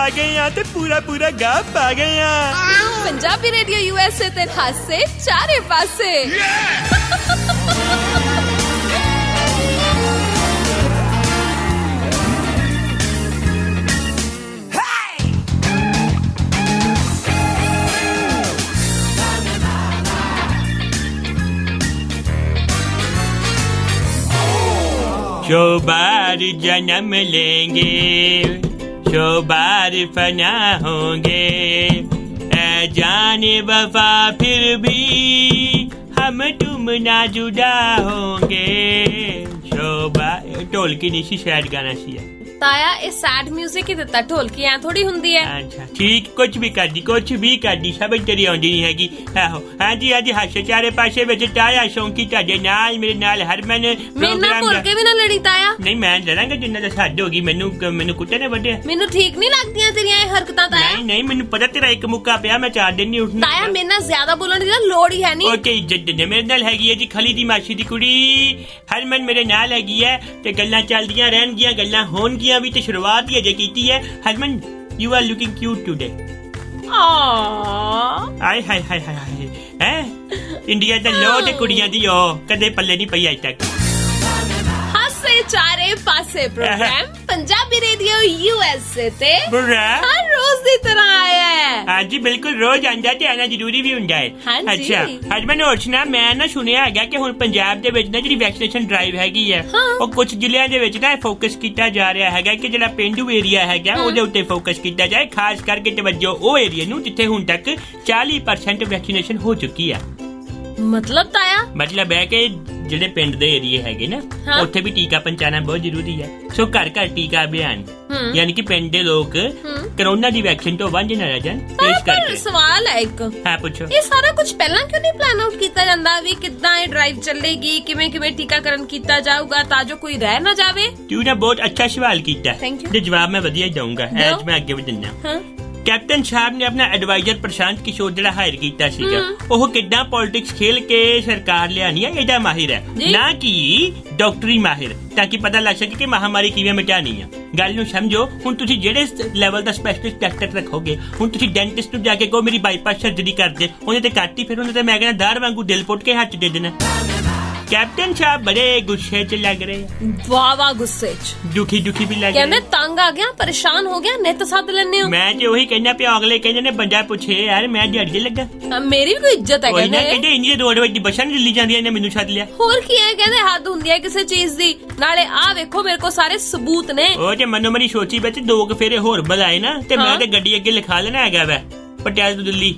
ਆ ਗਏ ਆ ਤੇ ਪੂਰਾ ਪੂਰਾ ਗਾ ਪਾ ਗਏ ਆ। ਪੰਜਾਬੀ ਰੇਡੀਓ USA ਤੇ ਹਾਸੇ ਚਾਰੇ ਪਾਸੇ। जो बार जन्म लेंगे सो बार फना होंगे, ऐ जाने वफा फिर भी हम तुम ना जुदा होंगे। सो बार ढोलकी नहीं सी, सैड गाना सी है। ਤਾਇਆ ਇਹ ਸੈਡ ਮਿਊਜ਼ਿਕ ਹੀ ਦਿੱਤਾ, ਢੋਲਕੀ ਐ ਥੋੜੀ ਹੁੰਦੀ ਹੈ। अच्छा ठीक, कुछ भी कर दी समझ तेरी आउंदी नहीं हैगी। आहो हाँ जी हासे चारे पासे विच ताया शौंकी तुहाडे नाल मेरे नाल हरमन ਮੇਰੇ ਨਾਲ ਭੁੱਲ ਕੇ ਵੀ ਨਾ ਲੜੀ ਤਾਇਆ। नहीं मैं लड़ांगा जिन्ना दा हद होगी। मैनू कुत्ते ने वड्डिया। ਮੈਨੂੰ ਠੀਕ ਨਹੀਂ ਲੱਗਦੀਆਂ ਤੇਰੀਆਂ ਇਹ ਹਰਕਤਾਂ ਤਾਇਆ। नहीं मैनू पता तेरा एक मुक्का पिया, मैं 4 दिन नहीं उठना। ਤਾਇਆ ਮੇਰੇ ਨਾਲ ਜ਼ਿਆਦਾ ਬੋਲਣ ਦੀ ਨਾ ਲੋੜ ਹੀ ਹੈ ਨਹੀਂ। ओके इज्जत देने मेरे नाल हैगी है जी खली दी मासी दी कुड़ी हरमन मेरे नाल हैगी है ते गल्लां चलदियां रहणगियां, गल्लां होणगियां भी ते शुरुआत ही अजे कीती है। Harman you are looking cute today. हाय हाय हाय हाय हाय हैं इंडिया दा लो ते कुड़ियां दी ओ कदे पल्ले नहीं पई अज तक। ਹਾਸੇ ਚਾਰੇ ਪਾਸੇ ਪ੍ਰੋਗਰਾਮ ਪੰਜਾਬੀ ਰੇਡੀਓ USA ਤੇ बुरा ਹਰ ਰੋਜ਼ ਦੀ ਤਰ੍ਹਾਂ ਆਇਆ ਹੈ। हाँ जी बिल्कुल रोज आंदा ते आना जरूरी भी हुंदा है। हाँ जी। अच्छा हरमन होर सुना, मैं ना सुनिया हैगा कि हुण पंजाब दे विच ना ਜਿਹੜੀ ਵੈਕਸੀਨੇਸ਼ਨ ਡਰਾਈਵ ਹੈਗੀ ਹੈ ਉਹ ਕੁਝ ਜ਼ਿਲ੍ਹਿਆਂ ਦੇ ਵਿੱਚ ਨਾ ਫੋਕਸ ਕੀਤਾ ਜਾ ਰਿਹਾ ਹੈਗਾ ਕਿ ਜਿਹੜਾ ਪਿੰਡੂ ਏਰੀਆ ਹੈਗਾ ਉਹਦੇ ਉੱਤੇ ਫੋਕਸ ਕੀਤਾ ਜਾਏ, ਖਾਸ ਕਰਕੇ ਤਵੱਜੋ ਉਹ ਏਰੀਆ ਨੂੰ ਜਿੱਥੇ ਹੁਣ ਤੱਕ 40% ਵੈਕਸੀਨੇਸ਼ਨ ਹੋ ਚੁੱਕੀ ਹੈ। ਮਤਲਬ ਤਾਇਆ ਮਤਲਬ ਹੈ ਕਿ ਜਿਹੜੇ ਪਿੰਡ ਦੇ ਏਰੀਏ ਹੈਗੇ ਨਾ ਉੱਥੇ ਵੀ ਟੀਕਾ ਪਹੁੰਚਾਉਣਾ ਬਹੁਤ ਜ਼ਰੂਰੀ ਹੈ। ਸੋ ਘਰ ਘਰ ਟੀਕਾ ਅਭਿਆਨ ਯਾਨੀ ਕਿ ਪਿੰਡ ਦੇ ਲੋਕ ਕਰੋਨਾ ਦੀ ਵੈਕਸੀਨ ਤੋਂ ਵਾਂਝੇ ਨਾ ਰਹਿ ਜਾਣ, ਇਸ ਕਰਕੇ ਸਵਾਲ ਹੈ ਇੱਕ। ਹਾਂ ਪੁੱਛੋ। ਇਹ ਸਾਰਾ ਕੁਝ ਪਹਿਲਾਂ ਕਿਉਂ ਨਹੀਂ ਪਲਾਨ ਆਊਟ ਕੀਤਾ ਜਾਂਦਾ ਵੀ ਕਿੱਦਾਂ ਇਹ ਡਰਾਈਵ ਚੱਲੇਗੀ, ਕਿਵੇਂ ਕਿਵੇਂ ਟੀਕਾਕਰਨ ਕੀਤਾ ਜਾਊਗਾ ਤਾਂ ਜੋ ਕੋਈ ਰਹਿ ਨਾ ਜਾਵੇ। ਤੂੰ ਨਾ ਬਹੁਤ ਅੱਛਾ ਸਵਾਲ ਕੀਤਾ Thank you। ਤੇ ਜਵਾਬ ਮੈਂ ਵਧੀਆ ਦਊਂਗਾ, ਅੱਜ ਮੈਂ ਅੱਗੇ ਵੀ ਦਿੰਦਾ। ਕੈਪਟਨ ਸਾਹਿਬ ਨੇ ਆਪਣਾ ਐਡਵਾਈਜ਼ਰ ਪ੍ਰਸ਼ਾਂਤ ਕਿਸ਼ੋਰ ਜਿਹੜਾ ਹਾਇਰ ਕੀਤਾ ਸੀਗਾ ਉਹ ਕਿੱਦਾਂ ਪੋਲਿਟਿਕਸ ਖੇਲ ਕੇ ਸਰਕਾਰ ਲਿਆਣੀ ਹੈ ਇਹਦਾ ਮਾਹਿਰ ਹੈ, ਨਾ ਕਿ ਡਾਕਟਰੀ ਮਾਹਿਰ, ਤਾਂ ਕਿ ਪਤਾ ਲੱਗ ਸਕੇ ਕਿ ਮਹਾਮਾਰੀ ਕਿਵੇਂ ਮਿਟਾਣੀ ਆ। ਗੱਲ ਨੂੰ ਸਮਝੋ, ਹੁਣ ਤੁਸੀਂ ਜਿਹੜੇ ਲੈਵਲ ਦਾ ਸਪੈਸ਼ਲਿਸਟ ਡਾਕਟਰ ਰੱਖੋਗੇ, ਹੁਣ ਤੁਸੀਂ ਡੈਂਟਿਸਟ ਨੂੰ ਜਾ ਕੇ ਕਹੋ ਮੇਰੀ ਬਾਈਪਾਸ ਸਰਜਰੀ ਕਰ ਦੇ, ਉਹਨੇ ਤੇ ਕਰਤੀ, ਫਿਰ ਉਹਨੇ ਤੇ ਮੈਂ ਕਹਿੰਦਾ ਦਾਰ ਵਾਂਗੂ ਦਿਲ ਪੁੱਟ ਕੇ ਹੱਥ ਦੇ ਦੇਣਾ। ਕੈਪਟਨ ਸਾਹਿਬ ਬੜੇ ਗੁੱਸੇ 'ਚ ਲੱਗ ਰਹੇ, ਵਾਵਾ ਗੁੱਸੇ 'ਚ, ਦੁਖੀ ਵੀ ਲੱਗ ਕਹਿੰਦੇ ਰਹੇ। ਤੰਗ ਆ ਗਿਆ, ਪਰੇਸ਼ਾਨ ਹੋ ਗਿਆ, ਨਿੱਤ ਸੱਦ ਲੈਣੇ ਹੋ। ਮੈਂ ਤੇ ਉਹੀ ਕਹਿੰਦਾ ਪਿਆ, ਅਗਲੇ ਕਹਿੰਦੇ ਨੇ ਬੰਦਾ ਪੁੱਛੇ ਯਾਰ ਮੈਂ ਦਿਹਾੜੀ ਲੱਗਾ, ਮੇਰੀ ਵੀ ਕੋਈ ਇੱਜ਼ਤ ਹੈ ਕਹਿੰਦੇ ਇੰਨੀ ਰੋਡ ਵਿੱਚ ਬੱਸਾਂ ਨਹੀਂ ਦਿੱਲੀ ਜਾਂਦੀਆਂ ਨੇ, ਮੈਨੂੰ ਛੱਡ ਲਿਆ। ਹੋਰ ਕੀ ਹੈ, ਕਹਿੰਦੇ ਹੱਦ ਹੁੰਦੀ ਹੈ ਕਿਸੇ ਚੀਜ਼ ਦੀ। ਨਾਲੇ ਆ ਵੇਖੋ ਮੇਰੇ ਕੋਲ ਸਾਰੇ ਸਬੂਤ ਨੇ। ਉਹ ਤੇ ਮਨੋ ਮਨੀ ਸੋਚੀ ਵਿੱਚ 2 ਫੇਰੇ ਹੋਰ ਬੁਲਾਏ ਨਾ ਤੇ ਮੈਂ ਤੇ ਗੱਡੀ ਅੱਗੇ ਲਿਖਾ ਲੈਣਾ ਹੈਗਾ ਵਾ ਪਟਿਆਲੇ ਤੋਂ ਦਿੱਲੀ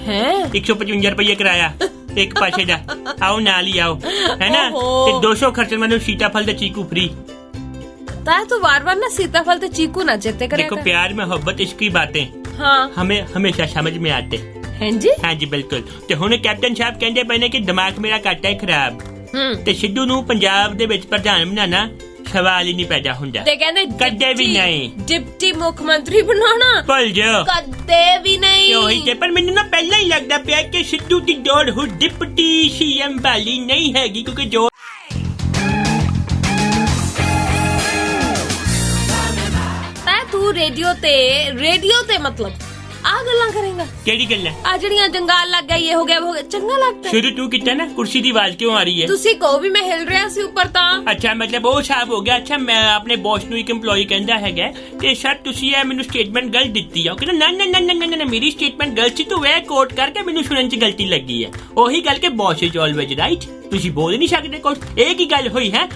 ਹੈ 155 ਰੁਪਏ ਕਿਰਾਇਆ ਇੱਕ ਪਾਸੇ ਦਾ, ਆਓ ਨਾਲ ਹੀ ਆਓ ਹੈ ਨਾ, ਤੇ 200 ਖਰਚਣ ਮੈਨੂੰ ਸੀਤਾਫਲ ਤੇ ਚੀਕੂ ਫ੍ਰੀ। ਤਾਂ ਤੂੰ ਵਾਰ-ਵਾਰ ਨਾ सीताफल ਤੇ चीकू ना चेते करे। देखो प्यार मोहब्बत इश्क की बातें हमें हमेशा समझ में आते हैं जी। हाँ जी बिल्कुल। ਤੇ ਹੁਣ ਕੈਪਟਨ ਸਾਹਿਬ ਕਹਿੰਦੇ ਪਏ ਨੇ ਕਿ ਦਿਮਾਗ ਮੇਰਾ ਘੱਟ ਹੈ ਖਰਾਬ, ਤੇ ਸਿੱਧੂ ਨੂੰ ਪੰਜਾਬ ਦੇ ਵਿੱਚ ਪ੍ਰਧਾਨ ਬਣਾਉਣਾ ਸਵਾਲ ਹੀ ਨਹੀਂ ਪੈਦਾ ਹੁੰਦਾ। ਤੇ ਕਹਿੰਦੇ ਕਦੇ ਵੀ ਨਹੀਂ ਡਿਪਟੀ ਮੁੱਖ ਮੰਤਰੀ ਬਣਾਉਣਾ ਭੁੱਲ ਜਾ, ਕਦੇ ਵੀ ਨਹੀਂ। ਉਹੀ ਤੇ ਪਰ ਮੈਨੂੰ ਨਾ ਪਹਿਲਾਂ ਹੀ ਲੱਗਦਾ ਪਿਆ ਕਿ ਸਿੱਧੂ ਦੀ ਦੌੜ ਹੁਣ ਡਿਪਟੀ ਸੀਐਮ ਵਾਲੀ ਨਹੀਂ ਹੈਗੀ, ਕਿਉਂਕਿ ਜੋ ਤੂੰ ਰੇਡੀਓ ਤੇ ਮਤਲਬ ਆ ਗੱਲਾਂ ਕਰੇਗਾ। ਕਿਹੜੀ ਗੱਲ ਹੈ? ਆ ਜਿਹੜੀਆਂ ਜੰਗਾਲ ਲੱਗ ਗਈ, ਇਹ ਹੋ ਗਿਆ ਚੰਗਾ ਲੱਗਦਾ। ਸ਼ੁਰੂ ਤੂੰ ਕੀਤਾ ਨਾ, ਕੁਰਸੀ ਦੀ ਆਵਾਜ਼ ਕਿਉਂ ਆ ਰਹੀ ਹੈ? ਤੁਸੀਂ ਕਹੋ ਵੀ ਮੈਂ ਹਿਲ ਰਿਹਾ ਸੀ ਉੱਪਰ ਤਾਂ। ਅੱਛਾ ਮਤਲਬ ਉਹ ਸਾਫ ਹੋ ਗਿਆ। ਅੱਛਾ ਮੈਂ ਆਪਣੇ ਬੌਸ ਨੂੰ ਇੱਕ EMPLOYEE ਕਹਿੰਦਾ ਹੈਗਾ ਕਿ ਸਰ ਤੁਸੀਂ ਇਹ ਮੈਨੂੰ ਸਟੇਟਮੈਂਟ ਗਲਤ ਦਿੱਤੀ ਆ। ਉਹ ਕਹਿੰਦਾ ਨਾ ਮੇਰੀ ਸਟੇਟਮੈਂਟ ਗਲਤ ਸੀ, ਤੂੰ ਇਹ ਕੋਟ ਕਰਕੇ ਮੈਨੂੰ ਸੁਣਨ 'ਚ ਗਲਤੀ ਲੱਗੀ ਹੈ। ਉਹੀ ਗੱਲ ਕਿ ਬੌਸ ਇਜ਼ ਆਲਵੇਜ਼ ਰਾਈਟ, ਤੁਸੀਂ ਬੋਲ ਨਹੀਂ ਸਕਦੇ ਕੁਝ। ਇਹ ਕੀ ਗੱਲ ਹੋਈ ਹੈ?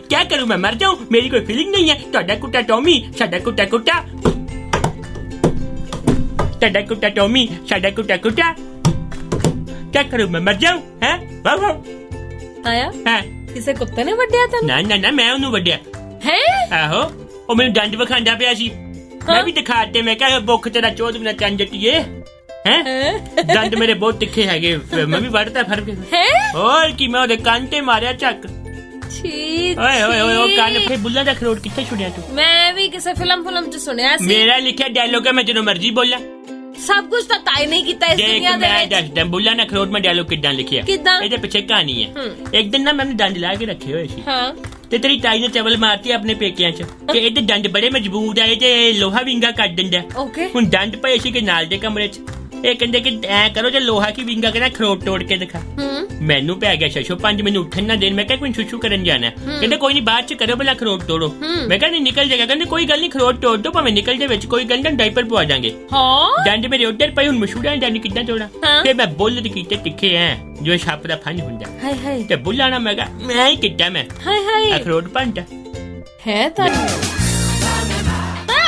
ਕਿਆ ਕਰੂੰ ਮੈਂ, ਮਰ ਜਾਊਂ? ਮੇਰੀ ਕੋਈ ਫੀਲਿੰਗ ਨਹੀਂ ਹੈ। ਤੁਹਾਡਾ ਕੁੱਤਾ ਟੌਮੀ, ਸਾਡਾ ਕੁੱਤਾ ਤੁਹਾਡਾ ਕੁੱਤਾ ਟੌਮੀ, ਸਾਡਾ ਕੁੱਤਾ ਕਿਆ ਕਰੂੰ ਮੈਂ, ਮਰ ਜਾਊਂ? ਵਾਹ ਵਾਹ ਆਇਆ ਕਿਸੇ ਕੁੱਤੇ ਨੇ ਵੱਢਿਆ ਤੈਨੂੰ? ਨਾ ਮੈਂ ਉਹਨੂੰ ਵੱਢਿਆ ਹੈ। ਆਹੋ ਉਹ ਮੈਨੂੰ ਡੰਡ ਵਿਖਾਂਦਾ ਪਿਆ ਸੀ, ਮੈਂ ਵੀ ਦਿਖਾਤੇ, ਮੈਂ ਕਿਹਾ ਭੁੱਖ ਤੇਰਾ 14 ਮਿੰਟ ਚੰਨ ਜੱਟੀਏ ਦੰਦ ਮੇਰੇ ਬਹੁਤ ਤਿੱਖੇ ਹੈਗੇ, ਮੈਂ ਵੀ ਵੱਢਦਾ ਫੜ ਕੇ। ਹੋਰ ਕੀ, ਮੈਂ ਉਹਦੇ ਕੰਨ ਤੇ ਮਾਰਿਆ ਚੱਕ। ਓਏ ਉਹ ਕੰਨ ਫੇ ਬੁੱਲਾ ਦਾ ਖਰੋਟ ਕਿੱਥੇ ਛੁੜਿਆ ਤੂੰ? ਮੈਂ ਵੀ ਕਿਸੇ ਫਿਲਮ 'ਚ ਸੁਣਿਆ ਸੀ। ਮੇਰਾ ਲਿਖਿਆ ਡਾਇਲੋਗ ਹੈ, ਮੈਂ ਜਦੋਂ ਮਰਜ਼ੀ ਬੋਲਾਂ। ਸਭ ਕੁਝ ਤਾਂ ਤਾਈ ਨਹੀਂ ਕੀਤਾ ਇਸ ਦੁਨੀਆ ਦੇ ਵਿੱਚ। ਮੈਂ ਦੱਸਦਾ ਬੁੱਲਾ ਨਾ ਖਰੋਟ ਮੈਂ ਡਾਇਲੋਗ ਕਿੱਦਾਂ ਲਿਖਿਆ। ਇਹਦੇ ਪਿੱਛੇ ਕਹਾਣੀ ਹੈ। ਇੱਕ ਦਿਨ ਨਾ ਮੈਂ ਦੰਦ ਲਾ ਕੇ ਰੱਖੇ ਹੋਏ ਸੀ ਤੇ ਤੇਰੀ ਤਾਈ ਨੇ ਚਵਲ ਮਾਰਤੀ ਆਪਣੇ ਪੇਕਿਆਂ 'ਚ ਕਿ ਇਹਦੇ ਦੰਦ ਬੜੇ ਮਜ਼ਬੂਤ ਆ, ਇਹ ਤੇ ਲੋਹਾ ਵਿੰਗਾ ਕੱਢ ਦਿੰਦਾ। ਓਕੇ ਹੁਣ ਦੰਦ ਪਏ ਸੀ ਕਿ ਨਾਲ ਦੇ ਕਮਰੇ 'ਚ ਇਹ ਕਹਿੰਦੇ ਕਿ ਐ ਕਰੋ ਜੇ ਲੋਹਾ ਕੀ ਵਿੰਗਾ ਕਹਿੰਦਾ ਖਰੋਟ ਤੋੜ ਕੇ ਦਿਖਾ। ਮੈਨੂੰ ਪੈ ਗਿਆ ਛੱਛੋ 5 ਮੈਨੂੰ ਉੱਠਣ ਨਾ ਦੇਣ। ਮੈਂ ਕਿਹਾ ਕੋਈ ਛੁੱਛੂ ਕਰਨ ਜਾਣਾ। ਕਹਿੰਦੇ ਕੋਈ ਨਹੀਂ ਬਾਅਦ 'ਚ ਕਰੋ ਪਹਿਲਾਂ ਖਰੋਟ ਤੋੜੋ। ਮੈਂ ਕਿਹਾ ਨਹੀਂ ਨਿਕਲ ਜਾਏਗਾ। ਕਹਿੰਦੇ ਕੋਈ ਗੱਲ ਨਹੀਂ ਖਰੋਟ ਤੋੜ ਦੋ ਭਾਵੇਂ ਨਿਕਲ ਜਾਏ ਵਿੱਚ ਕੋਈ ਗੱਲ ਨਹੀਂ ਡਾਈਪਰ ਪਵਾ ਦਾਂਗੇ। ਹਾਂ ਦੰਦ ਮੇਰੇ ਉੱਧਰ ਪਏ ਹੁਣ ਮਸ਼ਹੂਰਾਂ ਦੰਦ ਕਿੱਦਾਂ ਤੋੜਾਂ। ਫਿਰ ਮੈਂ ਬੁੱਲ ਕੀਤੇ ਤਿੱਖੇ ਐ ਜੋ ਛੱਪ ਦਾ ਫੰਨ ਹੁੰਦਾ ਹਾਏ ਹਾਏ ਤੇ ਬੁੱਲਾਣਾ ਮੈਂ ਕਿਹਾ ਮੈਂ ਹੀ ਕਿੱਦਾਂ ਮੈਂ ਹਾਏ ਹਾਏ ਅਖਰੋਟ ਪੰਟ ਹੈ ਤਾਂ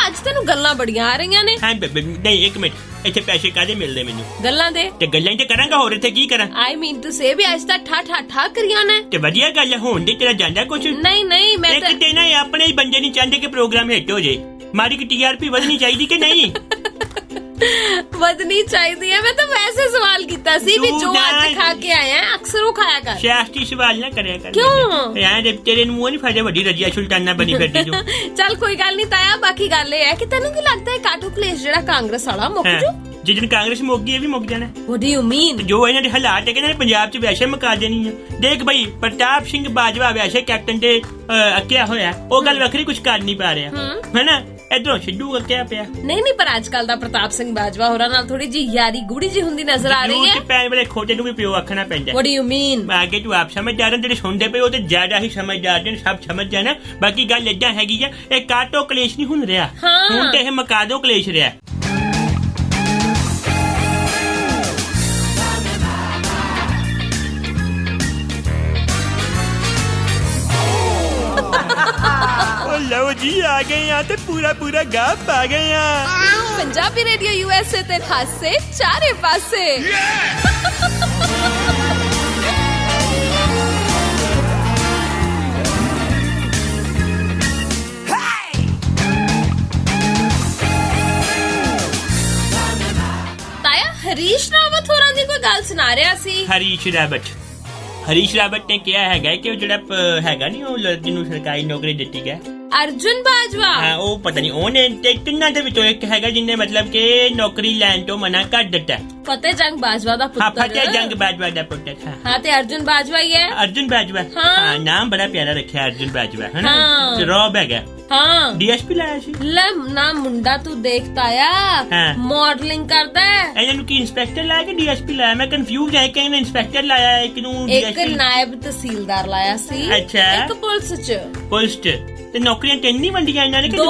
ਅੱਜ ਤੈਨੂੰ ਗੱਲਾਂ ਬੜੀਆਂ ਆ ਰਹੀਆਂ ਨੇ। ਹਾਂ ਬੇਬੇ ਨਹੀਂ ਇੱਕ ਮਿੰਟ ਇੱਥੇ ਪੈਸੇ ਕਾਹਦੇ ਮਿਲਦੇ ਮੈਨੂੰ ਗੱਲਾਂ ਦੇ ਤੇ ਗੱਲਾਂ ਤੇ ਕਰਾਂਗਾ ਹੋਰ ਇੱਥੇ ਕੀ ਕਰਾਂ। ਆਈ ਮੀਨ ਟੂ ਸੇ ਵੀ ਅੱਜ ਤਾਂ ਠਾ ਠਾ ਠਾ ਕਰੀਆਂ ਨੇ ਤੇ ਵਧੀਆ ਗੱਲ ਹੈ ਹੋਣ ਦੇ ਤੇਰਾ ਜਾਂਦਾ ਕੁਛ ਨਹੀਂ ਮੈਂ ਇੱਕ ਤੇ ਨਾ ਆਪਣੇ ਹੀ ਬੰਦੇ ਨਹੀਂ ਚਾਹੁੰਦੇ ਕਿ ਪ੍ਰੋਗਰਾਮ ਹਿੱਟ ਹੋ ਜਾਏ। ਮਾਰੀ ਕਿ TRP ਵਧਣੀ ਚਾਹੀਦੀ ਕਿ ਨਹੀਂ ਵਧਣੀ ਚਾਹੀਦੀ ਹੈ। ਮੈਂ ਤਾਂ ਵੈਸੇ ਸਵਾਲ ਕੀਤਾ ਸੀ ਵੀ ਜੋ ਅੱਜ ਖਾ ਕੇ ਆਇਆ ਅਕਸਰ ਉਹ ਖਾਇਆ ਕਰ। ਸਿਆਸਤੀ ਸਵਾਲ ਨਾ ਕਰਿਆ ਕਰ। ਕਿਉਂ ਯਾਰ ਤੇਰੇ ਨੂੰ ਨਹੀਂ ਫਾਇਦਾ ਵੱਡੀ ਰਜੀਆ ਸੁਲਤਾਨਾ ਬਣੀ ਫਿਰਦੀ ਤੂੰ। ਚੱਲ ਕੋਈ ਗੱਲ ਨਹੀਂ ਤਾਇਆ ਬਾਕੀ ਗੱਲ ਇਹ ਹੈ ਕਿ ਤੈਨੂੰ ਕੀ ਲੱਗਦਾ ਹੈ ਕਾਟੋ ਕਲੇਸ਼ ਜਿਹੜਾ ਕਾਂਗਰਸ ਵਾਲਾ ਮੁੱਕ ਜੂ। ਜਿੱਦਣ ਕਾਂਗਰਸ ਮੁੱਕ ਗਈ ਇਹ ਵੀ ਮੁੱਕ ਜਾਣਾ। What do you mean? ਜੋ ਇਹਨਾਂ ਦੇ ਹਾਲਾਤ ਹੈ ਕਿ ਇਹਨਾਂ ਨੇ ਪੰਜਾਬ 'ਚ ਵੈਸੇ ਮੁਕਾ ਦੇਣੀ ਆ। ਦੇਖ ਬਈ ਪ੍ਰਤਾਪ ਸਿੰਘ ਬਾਜਵਾ ਵੈਸੇ ਕੈਪਟਨ ਤੇ ਅੱਕਿਆ ਹੋਇਆ ਉਹ ਗੱਲ ਵੱਖਰੀ ਕੁਝ ਕਰ ਨਹੀਂ ਪਾ ਰਿਹਾ ਹੈਨਾ। ਇਧਰੋਂ ਸਿੱਧੂ ਅੱਕਿਆ ਪਿਆ। ਨਹੀਂ ਪਰ ਅੱਜ ਕੱਲ ਦਾ ਪ੍ਰਤਾਪ ਸਿੰਘ ਬਾਜਵਾ ਹੋਰਾਂ ਨਾਲ ਥੋੜੀ ਜੀ ਯਾਰੀ ਗੂੜੀ ਜੀ ਹੁੰਦੀ ਨਜ਼ਰ ਆ ਰਹੀ ਹੈ। ਪੈਣ ਵੇਲੇ ਖੋਟੇ ਨੂੰ ਵੀ ਪਿਓ ਆਖਣਾ ਪੈਂਦਾ। What do you mean? ਅੱਗੇ ਤੂੰ ਆਪ ਸਮਝਦਾਰ ਜਿਹੜੇ ਸੁਣਦੇ ਪਏ ਉਹ ਤੇ ਜ਼ਿਆਦਾ ਹੀ ਸਮਝਦਾਰ ਨੇ ਸਭ ਸਮਝ ਜਾਣਾ। ਬਾਕੀ ਗੱਲ ਏਦਾਂ ਹੈਗੀ ਆ ਇਹ ਕਾਟੋ ਕਲੇਸ਼ ਨਹੀਂ ਹੁਣ ਰਿਹਾ ਹੁਣ ਤੇ ਇਹ ਮਕਾਦੋ ਕਲੇਸ਼ ਰਿਹਾ। ਲਓ ਜੀ ਆ ਗਏ ਆ ਤੇ ਪੂਰਾ ਗਾ ਪਾ ਗਏ ਆ। ਪੰਜਾਬੀ ਰੇਡੀਓ USA ਤੇ ਹਾਸੇ ਚਾਰੇ ਪਾਸੇ। ਤਾਇਆ ਹਰੀਸ਼ ਰਾਵਤ ਹੋਰਾਂ ਦੀ ਕੋਈ ਗੱਲ ਸੁਣਾ ਰਿਹਾ ਸੀ। ਹਰੀਸ਼ ਰਾਵਤ ਨੇ ਕਿਹਾ ਹੈਗਾ ਕਿ ਉਹ ਜਿਹੜਾ ਹੈਗਾ ਨਹੀਂ ਉਹ ਜਿਹਨੂੰ ਸਰਕਾਰੀ ਨੌਕਰੀ ਦਿੱਤੀ ਗਿਆ ਅਰਜੁਨ ਬਾਜਵਾ। ਹਾਂ ਉਹ ਪਤਾ ਨਹੀਂ ਉਹਨੇ ਤਿੰਨਾਂ ਦੇ ਵਿੱਚੋਂ ਇੱਕ ਹੈਗਾ ਜਿਹਨੇ ਮਤਲਬ ਕਿ ਨੌਕਰੀ ਲੈਣ ਤੋਂ ਮਨਾ ਕਰ ਦਿੱਤਾ। ਫਤਿਹ ਜੰਗ ਬਾਜਵਾ ਦਾ ਪੁੱਤਰ। ਫਤਿਹ ਜੰਗ ਬਾਜਵਾ ਦਾ ਪੁੱਤਰ। ਹਾਂ ਤੇ ਅਰਜੁਨ ਬਾਜਵਾ ਹੀ ਹੈ। ਅਰਜੁਨ ਬਾਜਵਾ ਹਾਂ ਨਾਮ ਬੜਾ ਪਿਆਰਾ ਰੱਖਿਆ ਅਰਜੁਨ ਬਾਜਵਾ ਹੈ ਨਾ। ਰੋਬ ਹੈਗਾ ਹਾਂ DSP ਲਾਇਆ ਸੀ ਲੈ ਨਾ ਮੁੰਡਾ ਤੂੰ ਦੇਖਤਾ ਆ ਮਾਡਲਿੰਗ ਕਰਦਾ ਹੈ। ਇਹਨਾਂ ਨੂੰ ਕੀ ਇੰਸਪੈਕਟਰ ਲਾਇਆ ਕਿ DSP ਲਾਇਆ ਮੈਂ ਕੰਫਿਊਜ਼ ਹੈ ਕਿ ਇਹਨਾਂ ਇੰਸਪੈਕਟਰ ਲਾਇਆ ਇੱਕ ਨੂੰ ਇੱਕ ਨਾਇਬ ਤਹਿਸੀਲਦਾਰ ਲਾਇਆ ਸੀ ਅੱਛਾ ਇੱਕ ਪੁਲਿਸ ਚ ਤੇ ਨੌਕਰੀਆਂ ਤਿੰਨ ਨਹੀਂ ਵੰਡੀਆਂ ਇਹਨਾਂ ਨੇ ਕਿ ਦੋ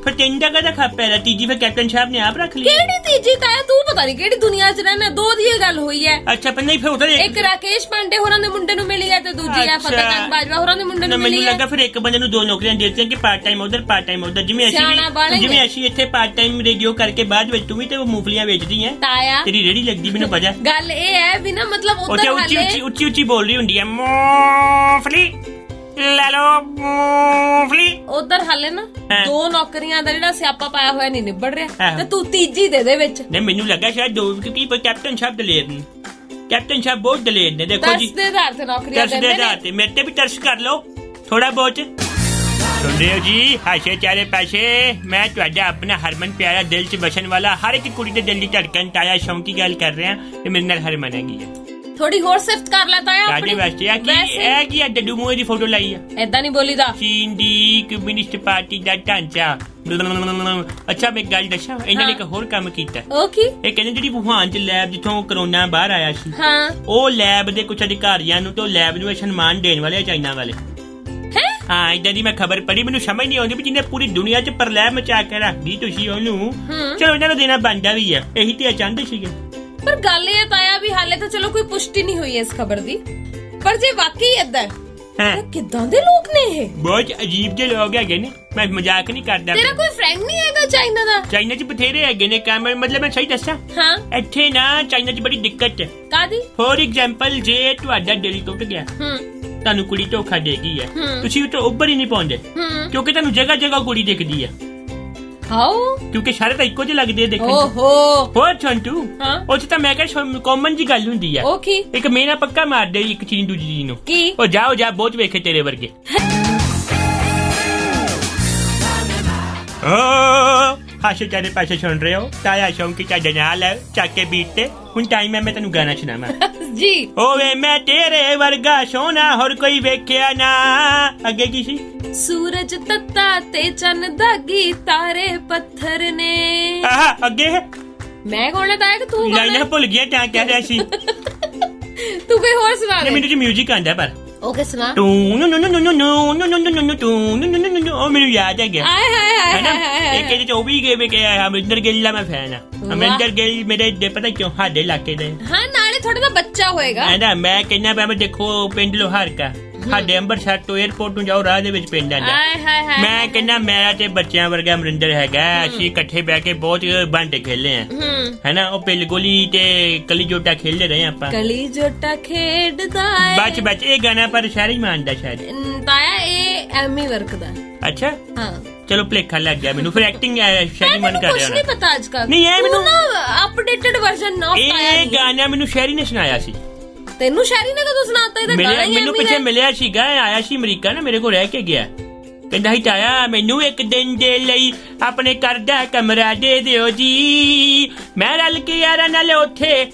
ਫਿਰ ਤਿੰਨ ਜਗ੍ਹਾ ਦਾ ਖਾਪਿਆ ਦਾ ਤੀਜੀ ਫਿਰ ਕੈਪਟਨ ਸਾਹਿਬ ਨੇ ਆਪ ਰੱਖ ਲਈ। ਕਿਹੜੀ ਤੀਜੀ ਤਾਇਆ ਤੂੰ ਪਤਾ ਨਹੀਂ ਕਿਹੜੀ ਦੁਨੀਆ 'ਚ ਰਹਿਣਾ। ਦੋ ਦੀ ਇਹ ਗੱਲ ਹੋਈ ਹੈ। ਅੱਛਾ ਪਰ ਨਹੀਂ ਫਿਰ ਉਧਰ ਇੱਕ ਰਾਕੇਸ਼ ਪਾਂਡੇ ਹੋਰਾਂ ਦੇ ਮੁੰਡੇ ਨੂੰ ਮਿਲੀ ਹੈ ਤੇ ਦੂਜੀ ਹੈ ਫਤਿਹ ਜੰਗ ਬਾਜਵਾ ਹੋਰਾਂ ਦੇ ਮੁੰਡੇ ਨੂੰ ਮਿਲੀ ਹੈ। ਮੈਨੂੰ ਲੱਗਾ ਫਿਰ ਇੱਕ ਬੰਦੇ ਨੂੰ ਦੋ ਨੌਕਰੀਆਂ ਦੇ ਦਿੱਤੀਆਂ ਕਿ ਪਾਰਟ ਟਾਈਮ ਉਧਰ ਜਿਵੇਂ ਅਸੀਂ ਇੱਥੇ ਪਾਰਟ ਟਾਈਮ ਰੇਡੀਓ ਕਰਕੇ ਬਾਅਦ ਵਿੱਚ ਤੂੰ ਵੀ ਤੇ ਉਹ ਮੂੰਗਫਲੀਆਂ ਵੇਚਦੀ ਹੈ ਤਾਇਆ ਤੇਰੀ ਰੇੜੀ ਲੱਗਦੀ ਮੈਨੂੰ ਪਤਾ। ਗੱਲ ਇਹ ਹੈ ਵੀ ਨਾ ਮਤਲਬ ਉਧਰ ਉੱਚੀ ਬੋਲ ਰਹੀ ਹੁੰਦੀ ਹੈ ਮੂੰਗਫਲੀ ਲੈ ਲੋ ਮੂੰਗਫਲੀ। ਉਧਰ ਹਾਲੇ ਨਾ ਦੋ ਨੌਕਰੀਆਂ ਦਾ ਜਿਹੜਾ ਸਿਆਪਾ ਪਾਇਆ ਹੋਇਆ ਨਹੀਂ ਨਿਬੜ ਰਿਹਾ ਤੇ ਤੂੰ ਤੀਜੀ ਦੇ ਵਿੱਚ। ਨਹੀਂ ਮੈਨੂੰ ਲੱਗਾ ਸ਼ਾਇਦ ਦੋ ਕਿਉਂਕਿ ਕੈਪਟਨ ਸਾਹਿਬ ਦਲੇਰ ਨੇ ਕੈਪਟਨ ਸਾਹਿਬ ਬਹੁਤ ਦਲੇਰ ਨੇ। ਦੇਖੋ ਜੀ ਦੇ ਆਧਾਰ ਤੇ ਨੌਕਰੀਆਂ ਦਿੰਦੇ ਨੇ ਮੇਰੇ ਤੇ ਵੀ ਤਰਸ ਕਰ ਲਓ ਥੋੜਾ ਬਹੁਤ। ਸੁਣ ਰਹੇ ਹੋ ਜੀ ਹਾਸੇ ਚਾਰੇ ਪਾਸੇ ਮੈਂ ਤੁਹਾਡਾ ਆਪਣਾ ਹਰਮਨ ਪਿਆਰਾ ਦਿਲ 'ਚ ਬਸਣ ਵਾਲਾ ਹਰ ਇੱਕ ਕੁੜੀ ਦੇ ਦਿਲ ਦੀ ਧੜਕਣ ਤਾਇਆ ਸ਼ੌਂਕੀ ਗੱਲ ਕਰ ਰਿਹਾ ਤੇ ਮੇਰੇ ਨਾਲ ਹਰਮਨ ਹੈਗੀ ਆ। ਥੋੜੀ ਹੋਰ ਸਿਫਤ ਕਰ ਲੈ ਤਾਇਆ ਕਾਹਦੇ ਵਾਸਤੇ ਆ ਕੀ ਡੱਡੂ ਮੂਹੇ ਦੀ ਫੋਟੋ ਲਾਈ ਆ। ਏਦਾਂ ਨਹੀਂ ਬੋਲੀਦਾ। ਚੀਨ ਦੀ ਕਮਿਊਨਿਸਟ ਪਾਰਟੀ ਦਾ ਢਾਂਚਾ। ਅੱਛਾ ਮੈਂ ਗੱਲ ਦੱਸਾਂ ਇਹਨਾਂ ਨੇ ਇੱਕ ਹੋਰ ਕੰਮ ਕੀਤਾ। ਉਹ ਕੀ? ਇਹ ਕਹਿੰਦੇ ਜਿਹੜੀ ਵੁਹਾਨ 'ਚ ਲੈਬ ਜਿੱਥੋਂ ਕਰੋਨਾ ਬਾਹਰ ਆਇਆ ਸੀ ਉਹ ਲੈਬ ਦੇ ਕੁਝ ਅਧਿਕਾਰੀਆਂ ਨੂੰ ਤੇ ਲੈਬ ਨੂੰ ਸਨਮਾਨ ਦੇਣ ਵਾਲੇ ਚਾਈਨਾ ਵਾਲੇ। ਹਾਂ ਇਦਾਂ ਦੀ ਮੈਂ ਖਬਰ ਪੜ੍ਹੀ ਮੈਨੂੰ ਸਮਝ ਨਹੀਂ ਆਉਂਦੀ ਵੀ ਜਿਹਨੇ ਪੂਰੀ ਦੁਨੀਆ 'ਚ ਪ੍ਰਲੈ ਮਚਾ ਕੇ ਰੱਖਦੀ ਤੁਸੀਂ ਉਹਨੂੰ ਚਲੋ ਇਹਨਾਂ ਨੂੰ ਦੇਣਾ ਬਣਦਾ ਵੀ ਆ ਇਹੀ ਤੇ ਚਾਹੁੰਦੇ ਸੀਗੇ। ਪਰ ਗੱਲ ਇਹ ਤਾਇਆ ਵੀ ਹਾਲੇ ਤਾਂ ਚਲੋ ਕੋਈ ਪੁਸ਼ਟੀ ਨਹੀਂ ਹੋਈ ਇਸ ਖਬਰ ਦੀ ਪਰ ਜੇ ਵਾਕਈ ਏਦਾਂ ਕਿੱਦਾਂ ਦੇ ਲੋਕ ਨੇ ਇਹ ਬਹੁਤ ਅਜੀਬ ਜਿਹੇ ਲੋਕ ਹੈਗੇ ਨੇ। ਮੈਂ ਮਜ਼ਾਕ ਨਹੀਂ ਕਰਦਾ। ਤੇਰਾ ਕੋਈ ਫਰੈਂਡ ਨਹੀਂ ਹੈਗਾ ਚਾਈਨਾ ਦਾ? ਚਾਈਨਾ 'ਚ ਬਥੇਰੇ ਹੈਗੇ ਨੇ ਕੰਮ ਮਤਲਬ ਮੈਂ ਸਹੀ ਦੱਸਾਂ ਇੱਥੇ ਨਾ ਚਾਈਨਾ 'ਚ ਬੜੀ ਦਿੱਕਤ ਹੈ। ਕਾਦੀ? ਫੋਰ ਐਗਜ਼ਾਮਪਲ ਜੇ ਤੁਹਾਡਾ ਦਿਲ ਟੁੱਟ ਗਿਆ ਤੁਹਾਨੂੰ ਕੁੜੀ ਧੋਖਾ ਦੇਗੀ ਹੈ ਤੁਸੀਂ ਉਹ ਤੋਂ ਉੱਭਰ ਹੀ ਨਹੀਂ ਪਾਉਂਦੇ ਕਿਉਂਕਿ ਤੁਹਾਨੂੰ ਜਗ੍ਹਾ ਕੁੜੀ ਦਿਖਦੀ ਹੈ। ਹਾਉ? ਕਿਉਂਕਿ ਸਾਰੇ ਤਾਂ ਇੱਕੋ ਜਿਹੇ ਲੱਗਦੇ ਆ ਦੇਖਣ ਚ। ਹੋਰ ਛੰਟੂ ਉਹ ਚ ਤਾਂ ਮੈਂ ਕਿਹਾ ਕਾਮਨ ਜੀ ਗੱਲ ਹੁੰਦੀ ਆ। ਇੱਕ ਮੇਨਾ ਪੱਕਾ ਮਾਰਦੇ ਇੱਕ ਚੀਜ਼ ਦੂਜੀ ਚੀਜ਼ ਨੂੰ ਉਹ ਜਾਓ ਜਾ ਬਹੁਤ ਵੇਖੇ ਤੇਰੇ ਵਰਗੇ। ਹਾਸੇ ਚਾਰੇ ਪਾਸੇ ਸੁਣ ਰਹੇ ਹੋ ਤਾਇਆ ਸ਼ੌਂਕੀ ਤੁਹਾਡੇ ਨਾਲ ਚੱਕ ਕੇ ਬੀਟ ਤੇ ਹੁਣ ਟਾਈਮ ਹੈ ਮੈਂ ਤੈਨੂੰ ਗਾਣਾ ਸੁਣਾਵਾਂ। ਜੀ ਓਵੇ ਮੈਂ ਤੇਰੇ ਵਰਗਾ ਸੋਹਣਾ ਹੋਰ ਕੋਈ ਵੇਖਿਆ ਨਾ। ਅੱਗੇ ਕੀ ਸੀ? ਸੂਰਜ ਤੱਤਾ ਤੇ ਚੰਨ ਦਾਗੀ ਤਾਰੇ ਪੱਥਰ ਨੇ। ਆਹ ਅੱਗੇ ਮੈਂ ਗਾਉਣਾ ਤਾਂ ਕਿ ਤੂੰ ਲਾਈਨਾਂ ਭੁੱਲ ਗਿਆ ਤਾਂ ਕਹਿ ਰਿਹਾ ਸੀ। ਤੂੰ ਕੋਈ ਹੋਰ ਸੁਣਾ ਦੇ। ਮੈਨੂੰ ਜੀ ਮਿਊਜ਼ਿਕ ਆਂਦਾ ਪਰ ਓਕੇ ਸੁਣਾ। ਟੂ ਨੂ ਨੂ ਨੂ ਨੂ ਨੂ ਨੂ ਨੂ ਨੂ ਨੂ ਨੂ ਟੂ ਨੂ ਨੂ ਨੂ ਨੂ ਉਹ ਮੈਨੂੰ ਯਾਦ ਹੈ ਗਿਆ ਆਏ ਹਾਏ ਹਾਏ ਹੈ ਨਾ। ਹਾਏ ਇੱਕ ਇਹਦੇ ਚ ਉਹ ਵੀ ਗਏ ਕਿ ਅਮਰਿੰਦਰ ਗਿੱਲ ਦਾ ਮੈਂ ਫੈਨ ਆ। ਅਮਰਿੰਦਰ ਗਿੱਲ ਮੇਰੇ ਦੇ ਪਤਾ ਕਿਉਂ ਸਾਡੇ ਇਲਾਕੇ ਦੇ ਹਾਂ ਨਾਲੇ ਥੋੜਾ ਦਾ ਬੱਚਾ ਹੋਏਗਾ ਹੈ ਨਾ। ਮੈਂ ਕਹਿੰਦਾ ਪਿਆ ਮੈਂ ਦੇਖੋ ਪਿੰਡ ਲੋਹਾਰ ਕਾ ਸਾਡੇ ਅੰਮ੍ਰਿਤਸਰ ਤੋਂ 에어ਪੋਰਟ ਨੂੰ ਜਾਓ ਰਾਹ ਦੇ ਵਿੱਚ ਪਿੰਡ ਆਂਦਾ। ਆਏ ਹਾਏ ਹਾਏ ਮੈਂ ਕਹਿੰਦਾ ਮੇਰਾ ਤੇ ਬੱਚਿਆਂ ਵਰਗਾ ਅਮਰਿੰਦਰ ਹੈਗਾ। ਅਸੀਂ ਇਕੱਠੇ ਬਹਿ ਕੇ ਬਹੁਤ ਬਾਂਟੇ ਖੇਲੇ ਆ ਹੈ ਨਾ। ਉਹ ਪਿੱਲ ਗੋਲੀ ਤੇ ਕਲੀ ਜੋਟਾ ਖੇਲਦੇ ਰਹੇ ਆਪਾਂ। ਕਲੀ ਜੋਟਾ ਖੇਡਦਾ ਏ ਬੱਚ ਬੱਚ ਇਹ ਗਾਣਾ ਪਰ ਸ਼ਾਇਰੀ ਮਾਨਦਾ ਸ਼ਾਇਦ ਤਾਇਆ ਇਹ ਐਮੀ ਵਰਕ ਦਾ। ਅੱਛਾ ਹਾਂ ਚਲੋ ਭਲੇਖਾ ਲੱਗ ਗਿਆ ਮੈਨੂੰ। ਫਿਰ ਐਕਟਿੰਗ ਸ਼ਾਇਰੀ ਮਨ ਕਰ ਕੁਛ ਰਿਹਾ ਨਹੀਂ ਪਤਾ ਅੱਜ ਕੱਲ। ਨਹੀਂ, ਇਹ ਮੈਨੂੰ- ਅਪਡੇਟਡ ਵਰਜ਼ਨ ਨਾ ਇਹ ਗਾਣਾ ਮੈਨੂੰ ਸ਼ਾਇਰੀ ਨੇ ਸੁਣਾਇਆ ਸੀ। ਤੈਨੂੰ ਸ਼ਾਇਰੀ ਨੇ ਕਦੋਂ ਸੁਣਾਤਾ? ਇਹਦਾ ਗਾਣਾ ਹੀ ਮੈਨੂੰ ਐਮੀ ਪਿੱਛੇ ਦਾ। ਮਿਲਿਆ ਸੀਗਾ ਆਇਆ ਸੀ ਅਮਰੀਕਾ ਨਾ ਮੇਰੇ ਕੋਲ ਰਹਿ ਕੇ ਗਿਆ। ਕਹਿੰਦਾ ਸੀ ਤਾਇਆ ਮੈਨੂੰ ਇੱਕ ਦਿਨ ਦੇ ਲਈ ਆਪਣੇ ਘਰ ਦਾ ਕਮਰਾ ਦੇ ਦਿਓ ਜੀ ਮੈਂ ਰਲ ਕੇ ਯਾਰਾਂ ਨਾਲ ਉੱਥੇ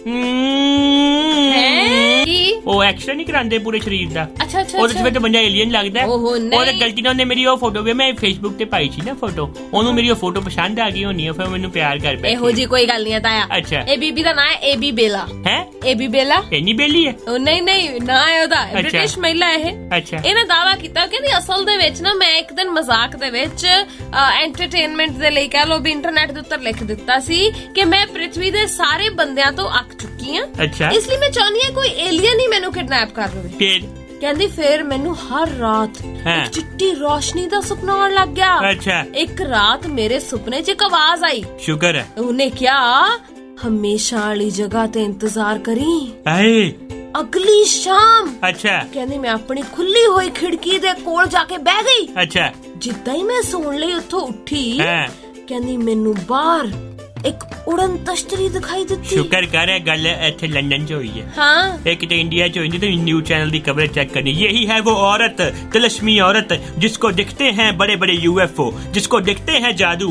ਕੀ? ਉਹ ਐਕਸ਼ਨ ਨਹੀਂ ਕਰਾਉਂਦੇ ਪੂਰੇ ਸਰੀਰ ਦਾ। ਅੱਛਾ ਅੱਛਾ ਉਹਦੇ ਵਿੱਚ ਬੰਦਾ ਏਲੀਅਨ ਲੱਗਦਾ। ਓਹੋ, ਨਹੀਂ। ਉਹਦੇ ਗਲਤੀ ਨਾਲ ਉਹਨੇ ਮੇਰੀ ਉਹ ਫੋਟੋ ਵੀ ਮੈਂ ਫੇਸਬੁੱਕ ਤੇ ਪਾਈ ਸੀ ਨਾ ਫੋਟੋ। ਉਹਨੂੰ ਮੇਰੀ ਉਹ ਫੋਟੋ ਪਸੰਦ ਆ ਗਈ ਹੋਣੀ ਫਿਰ ਮੈਨੂੰ ਪਿਆਰ ਕਰ ਪਿਆ। ਇਹੋ ਜੀ ਕੋਈ ਗੱਲ ਨਹੀਂ ਹੈ ਤਾਇਆ। ਅੱਛਾ। ਇਹ ਬੀਬੀ ਦਾ ਨਾਂ ਹੈ ਏਬੀ ਬੇਲਾ। ਹੈ ਏਬੀ ਬੇਲਾ ਇੰਨੀ ਬੇਲੀ ਹੈ। ਉਹ ਨਹੀਂ ਨਹੀਂ ਨਾ ਹੈ ਉਹਦਾ। ਅੱਛਾ। ਬ੍ਰਿਟਿਸ਼ ਮਹਿਲਾ ਇਹ। ਅੱਛਾ ਇਹਨੇ ਦਾਵਾ ਕੀਤਾ ਕਿ ਅਸਲ ਦੇ ਵਿੱਚ ਨਾ ਮੈਂ ਇੱਕ ਦਿਨ ਮਜ਼ਾਕ ਦੇ ਵਿੱਚ ਐਂਟਰਟੇਨਮੈਂਟ ਦੇ ਲਈ ਕਹਿ ਲੋ ਵੀ ਇੰਟਰਨੈਟ ਦੇ ਉੱਤੇ ਲਿਖ ਦਿੱਤਾ ਸੀ ਕਿ ਮੈਂ ਪ੍ਰਿਥਵੀ ਦੇ ਸਾਰੇ ਬੰਦਿਆਂ ਤੋਂ ਅੱਕ ਚੁੱਕੀ ਹਾਂ। ਅੱਛਾ ਇਸ ਲਈ ਮੈਂ ਚਾਹੁੰਦੀ ਹਾਂ ਕੋਈ ਏਲੀਅਨ ਹੀ ਮੈਨੂੰ ਕਿਡਨੈਪ ਕਰ ਲਵੇ। ਫਿਰ ਕਹਿੰਦੀ ਫਿਰ ਮੈਨੂੰ ਹਰ ਰਾਤ ਹਾਂ। ਇੱਕ ਚਿੱਟੀ ਰੋਸ਼ਨੀ ਦਾ ਸੁਪਨਾ ਆਉਣ ਲੱਗ ਗਿਆ। ਅੱਛਾ ਇੱਕ ਰਾਤ ਮੇਰੇ ਸੁਪਨੇ 'ਚ ਇੱਕ ਆਵਾਜ਼ ਆਈ। ਸ਼ੁਕਰ ਹੈ। ਉਹਨੇ ਕਿਹਾ ਹਮੇਸ਼ਾ ਵਾਲੀ ਜਗ੍ਹਾ ਤੇ ਇੰਤਜ਼ਾਰ ਕਰੀ ਆਏ ਅਗਲੀ ਸ਼ਾਮ। ਅੱਛਾ ਕਹਿੰਦੀ ਮੈਂ ਆਪਣੀ ਖੁੱਲੀ ਹੋਈ ਖਿੜਕੀ ਦੇ ਕੋਲ ਜਾ ਕੇ ਬਹਿ ਗਈ। ਅੱਛਾ ਜਿੱਦਾਂ ਹੀ ਮੈਂ ਸੌਣ ਲਈ ਉੱਥੋਂ ਉੱਠੀ ਹਾਂ। ਕਹਿੰਦੀ ਮੈਨੂੰ ਬਾਹਰ ਇੱਕ ਉੜਨ ਤਸ਼ਤਰੀ ਦਿਖਾਈ ਦਿੱਤੀ। ਸ਼ੁਕਰ ਕਰ ਇਹ ਗੱਲ ਇੱਥੇ ਲੰਡਨ 'ਚ ਹੋਈ ਹੈ। हाँ एक तो इंडिया च होती तो न्यूज चैनल की कवरेज चेक करनी। यही है वो औरत तिलस्मी औरत जिसको दिखते हैं बड़े बड़े UFO जिसको दिखते हैं जादू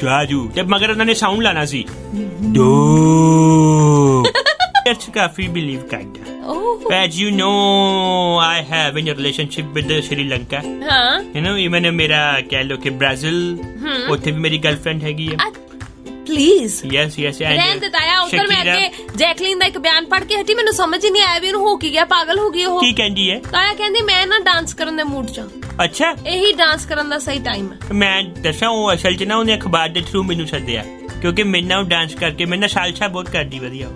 जादू जब मगर उन्होंने साउंड लाना सी दो काफी बिलीव करता। ओह As you know I have in a relationship with Sri Lanka हाँ you know even मेरा कह लो कि ब्राजील ਉੱਥੇ ਵੀ ਮੇਰੀ ਗਰਲਫ੍ਰੈਂਡ ਹੈਗੀ ਹੈ। प्लीज यस यस ਰਹਿਣ ਦੇ ਤਾਇਆ। ਉੱਧਰ ਮੈਂ ਅੱਗੇ ਜੈਕਲੀਨ ਦਾ ਇੱਕ ਬਿਆਨ ਪੜ੍ਹ ਕੇ ਹਟੀ। ਮੈਨੂੰ ਸਮਝ ਹੀ ਨਹੀਂ ਆਇਆ ਵੀ ਇਹਨੂੰ ਹੋ ਕੀ ਗਿਆ, ਪਾਗਲ ਹੋ ਗਈ ਉਹ। ਕੀ ਕਹਿੰਦੀ ਹੈ? ਤਾਇਆ ਕਹਿੰਦੀ ਮੈਂ ਨਾ ਡਾਂਸ ਕਰਨ ਦੇ ਮੂਡ 'ਚ। ਅੱਛਾ ਇਹੀ ਡਾਂਸ ਕਰਨ ਦਾ ਸਹੀ ਟਾਈਮ ਹੈ। ਮੈਂ ਦੱਸਾਂ ਉਹ ਅਸਲ 'ਚ ਨਾ ਉਹਨੇ ਅਖਬਾਰ ਦੇ ਥਰੂ ਮੈਨੂੰ ਸੱਦਿਆ ਕਿਉਂਕਿ ਮੇਰੇ ਨਾਲ ਡਾਂਸ ਕਰਕੇ ਮੇਰੇ ਨਾਲ ਸਾਲਸਾ ਬਹੁਤ ਕਰਦੀ ਵਧੀਆ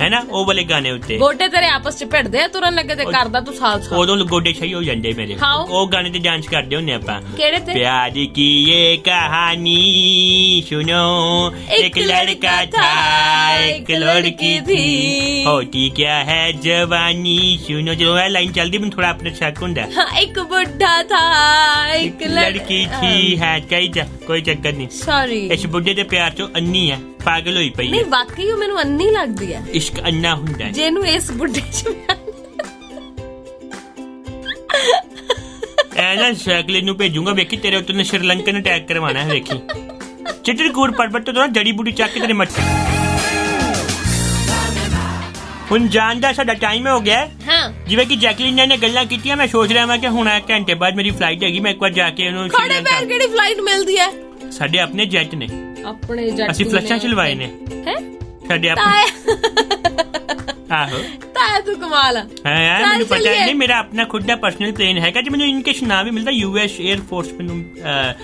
ਹੈ ਨਾ। ਉਹ ਵਾਲੇ ਗਾਣੇ ਉੱਤੇ ਗੋਡੇ ਤੇਰੇ ਆਪਸ 'ਚ ਭਿੜਦੇ ਆ ਤੁਰਨ ਲੱਗੇ ਤੇ ਕਰਦਾ ਤੂੰ ਸਾਲਸਾ। ਉਦੋਂ ਗੋਡੇ ਸਹੀ ਹੋ ਜਾਂਦੇ ਮੇਰੇ। How? ਉਹ ਗਾਣੇ ਤੇ ਡਾਂਸ ਕਰਦੇ ਹੁੰਨੇ ਆਪਾਂ। ਕਿਹੜੇ ਤੇ? प्यार की ये कहानी सुनो एक लड़का था एक लड़की थी होती क्या है जवानी सुनो। जो है लाइन चलती मैं थोड़ा अपने शक हुंदा हाँ एक बुढ़ा था एक लड़की थी है कोई चक्कर नहीं। सॉरी इस बुढ़े ਦੇ ਪਿਆਰ ਚੋਂ ਅੰਨੀ ਹੈ ਪਾਗਲ ਹੋਈ ਪਈ ਨਹੀਂ ਹੈ। ਵਾਕਈ ਉਹ ਮੈਨੂੰ ਅੰਨੀ ਲੱਗਦੀ ਹੈ। ਇਸ਼ਕ ਅੰਨਾ ਹੁੰਦਾ ਹੈ। ਜਿਹਨੂੰ ਇਸ ਬੁੱਢੇ 'ਚ ਐ ਨਾ ਸ਼ੈਕਲੀ ਨੂੰ ਭੇਜੂਗਾ ਵੇਖੀ ਤੇਰੇ ਉੱਤੇ ਸ਼੍ਰੀਲੰਕਨ ਅਟੈਕ ਕਰਵਾਣਾ ਹੈ ਵੇਖੀ। ਚਿੱਟਰਕੂਟ ਪਰਬਤ ਤੋਂ ਜੜੀ ਬੂਟੀ ਚੱਕ ਕੇ ਤੇਰੇ ਮੱਥੇ। ਹੁਣ ਜਾਣ ਦਾ ਸਾਡਾ ਟਾਈਮ ਹੋ ਗਿਆ। ਹਾਂ ਜਿਵੇਂ ਕਿ ਜੈਕਲੀਨ ਨੇ ਗੱਲਾਂ ਕੀਤੀਆਂ ਮੈਂ ਸੋਚ ਰਿਹਾ ਮੈਂ ਕਿ ਹੁਣ ਘੰਟੇ ਬਾਅਦ ਮੇਰੀ ਫਲਾਈਟ ਹੈਗੀ। ਮੈਂ ਇੱਕ ਵਾਰ ਜਾ ਕੇ ਉਹਨੂੰ ਖੜੇ ਪੈਰ ਕਿਹੜੀ ਫਲਾਈਟ ਮਿਲਦੀ ਹੈ? ਸਾਡੇ ਆਪਣੇ ਜੈਟ ਨੇ ਆਪਣੇ ਜੱਟ ਅਸੀਂ ਫਲਸ਼ਾਂ ਚਲਵਾਏ ਨੇ ਹੈ ਸਾਡੇ ਆਪਣੇ। ਆਹੋ ਤਾਇਆ ਤੂੰ ਕਮਾਲ ਆ। ਹਾਂ ਯਾਰ ਚੱਲ ਮੈਨੂੰ ਪਤਾ ਚੱਲੀਏ। ਨਹੀਂ ਮੇਰਾ ਆਪਣਾ ਖੁਦ ਦਾ ਪਰਸਨਲ ਪਲੇਨ ਹੈਗਾ ਜੇ ਮੈਨੂੰ ਇਨਕੇਸ ਨਾ ਵੀ ਮਿਲਦਾ US 에ਅਰ ਫੋਰਸ ਮੈਨੂੰ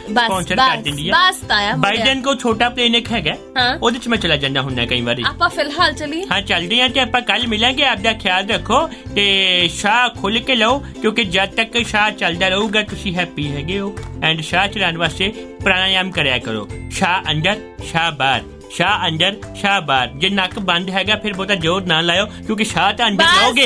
ਸਪਾਂਸਰ ਕਰ ਦਿੰਦੀ ਆ। ਬਸ ਤਾਇਆ ਬਾਈਡਨ ਕੋ ਛੋਟਾ ਪਲੇਨ ਇੱਕ ਹੈਗਾ ਹਾਂ। ਉਹਦੇ ਚ ਮੈਂ ਚਲਾ ਜਾਂਦਾ ਹੁੰਦਾ ਕਈ ਵਾਰੀ। ਆਪਾਂ ਫਿਲਹਾਲ ਚਲੀਏ। ਹਾਂ ਚੱਲਦੇ ਆ ਤੇ ਆਪਾਂ ਕੱਲ ਮਿਲਾਂਗੇ। ਆਪਦਾ ਖਿਆਲ ਰੱਖੋ ਤੇ ਸ਼ਾਹ ਖੁੱਲ ਕੇ ਲਓ ਕਿਉਂਕਿ ਜਦ ਤੱਕ ਸ਼ਾਹ ਚੱਲਦਾ ਰਹੂਗਾ ਤੁਸੀਂ ਹੈਪੀ ਹੈਗੇ ਹੋ। ਐਂਡ ਸ਼ਾਹ ਚਲਾਉਣ ਵਾਸਤੇ ਪ੍ਰਾਣਾਯਾਮ ਕਰਿਆ ਕਰੋ। ਸ਼ਾਹ ਅੰਦਰ ਸ਼ਾਹ ਬਾਹਰ ਸ਼ਾਹ ਅੰਦਰ ਸ਼ਾਹ ਬਾਹਰ। ਜੇ ਨੱਕ ਬੰਦ ਹੈਗਾ ਫਿਰ ਬਹੁਤਾ ਜ਼ੋਰ ਨਾ ਲਾਇਓ ਕਿਉਂਕਿ ਸ਼ਾਹ ਤਾਂ ਅੰਦਰ ਬਸ। ਲਾਓਗੇ